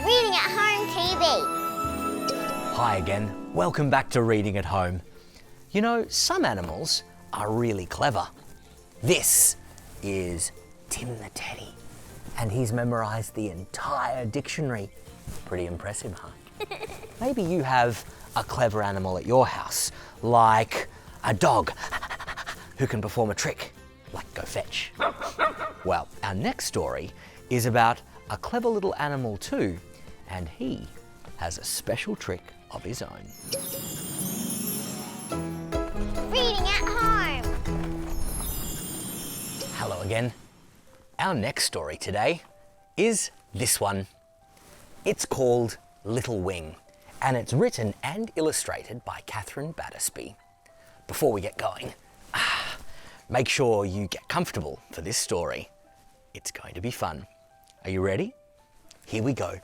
Reading at Home TV. Hi again, welcome back to Reading at Home. You know, some animals are really clever. This is Tim the Teddy, and he's memorised the entire dictionary. Pretty impressive, huh? Maybe you have a clever animal at your house, like a dog who can perform a trick, like go fetch. Well, our next story is about a clever little animal too, and he has a special trick of his own. Reading at Home. Hello again. Our next story today is this one. It's called Little Wing, and it's written and illustrated by Katherine Battersby. Before we get going, make sure you get comfortable for this story. It's going to be fun. Are you ready? Here we go.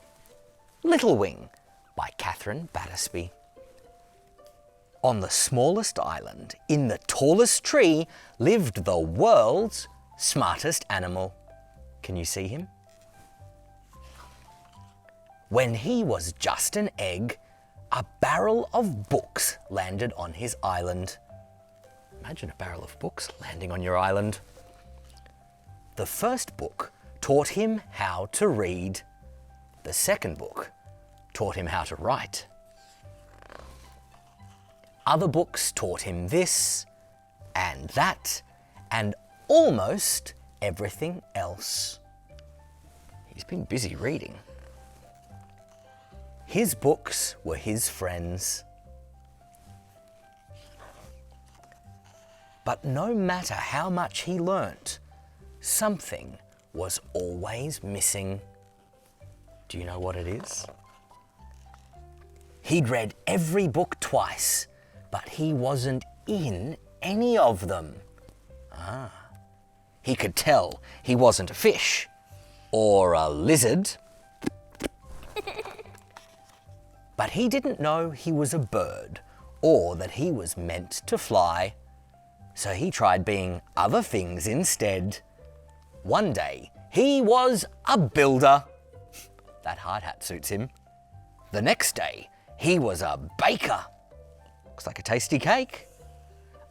Little Wing by Katherine Battersby. On the smallest island, in the tallest tree, lived the world's smartest animal. Can you see him? When he was just an egg, a barrel of books landed on his island. Imagine a barrel of books landing on your island. The first book taught him how to read. The second book taught him how to write. Other books taught him this and that and almost everything else. He's been busy reading. His books were his friends. But no matter how much he learnt, something was always missing. Do you know what it is? He'd read every book twice, but he wasn't in any of them. He could tell he wasn't a fish or a lizard. But he didn't know he was a bird or that he was meant to fly. So he tried being other things instead. One day, he was a builder. That hard hat suits him. The next day, he was a baker. Looks like a tasty cake.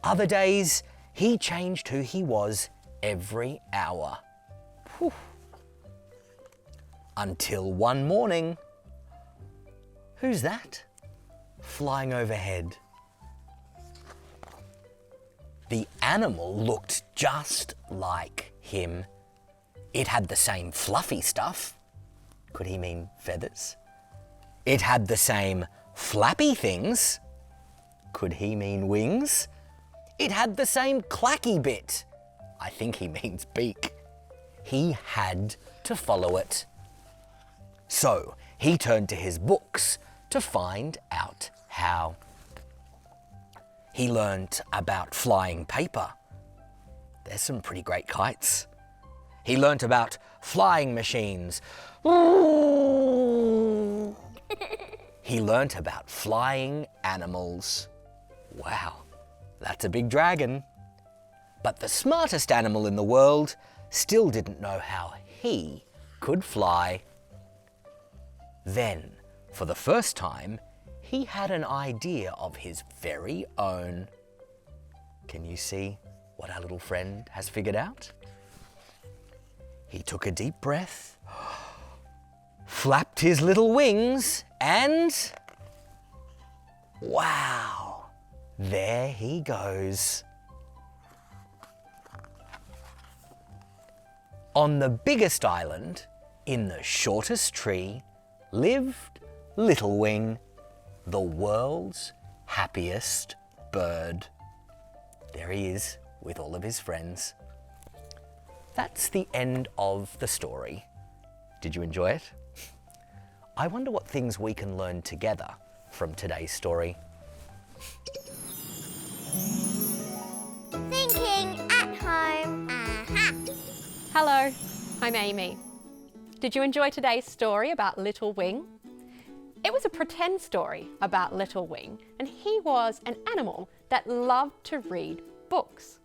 Other days, he changed who he was every hour. Whew. Until one morning. Who's that? Flying overhead. The animal looked just like him. It had the same fluffy stuff. Could he mean feathers? It had the same flappy things. Could he mean wings? It had the same clacky bit. I think he means beak. He had to follow it. So he turned to his books to find out how. He learnt about flying paper. There's some pretty great kites. He learnt about flying machines. He learnt about flying animals. Wow, that's a big dragon. But the smartest animal in the world still didn't know how he could fly. Then, for the first time, he had an idea of his very own. Can you see what our little friend has figured out? He took a deep breath, flapped his little wings, and wow, there he goes. On the biggest island, in the shortest tree, lived Little Wing, the world's happiest bird. There he is with all of his friends. That's the end of the story. Did you enjoy it? I wonder what things we can learn together from today's story. Thinking at Home. Hello, I'm Amy. Did you enjoy today's story about Little Wing? It was a pretend story about Little Wing, and he was an animal that loved to read books.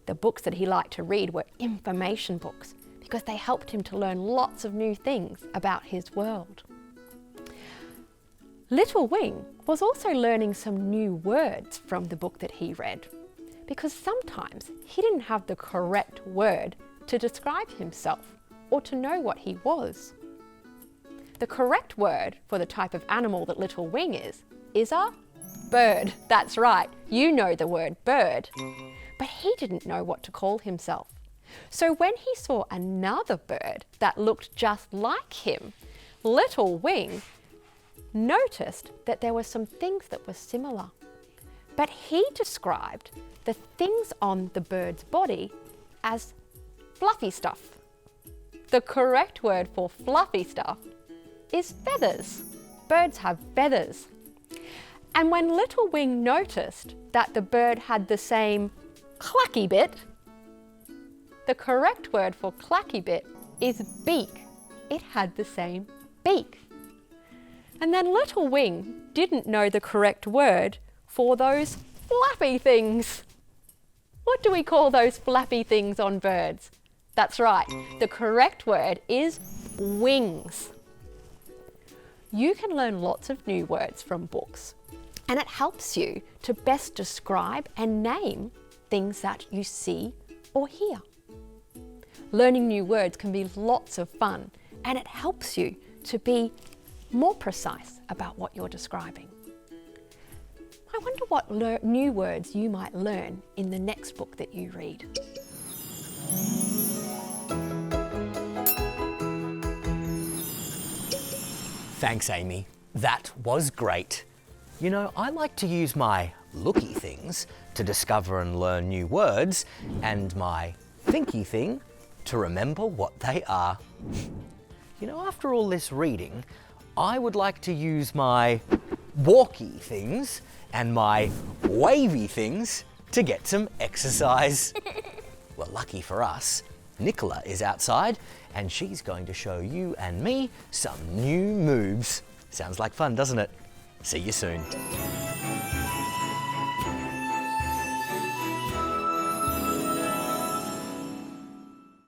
The books that he liked to read were information books because they helped him to learn lots of new things about his world. Little Wing was also learning some new words from the book that he read, because sometimes he didn't have the correct word to describe himself or to know what he was. The correct word for the type of animal that Little Wing is a bird. That's right, you know the word bird. But he didn't know what to call himself. So when he saw another bird that looked just like him, Little Wing noticed that there were some things that were similar. But he described the things on the bird's body as fluffy stuff. The correct word for fluffy stuff is feathers. Birds have feathers. And when Little Wing noticed that the bird had the same clacky bit, the correct word for clacky bit is beak. It had the same beak. And then Little Wing didn't know the correct word for those flappy things. What do we call those flappy things on birds? That's right, the correct word is wings. You can learn lots of new words from books, and it helps you to best describe and name things that you see or hear. Learning new words can be lots of fun, and it helps you to be more precise about what you're describing. I wonder what new words you might learn in the next book that you read. Thanks, Amy. That was great. You know, I like to use my looky things to discover and learn new words, and my thinky thing to remember what they are. You know, after all this reading, I would like to use my walky things and my wavy things to get some exercise. Well, lucky for us, Nicola is outside and she's going to show you and me some new moves. Sounds like fun, doesn't it? See you soon.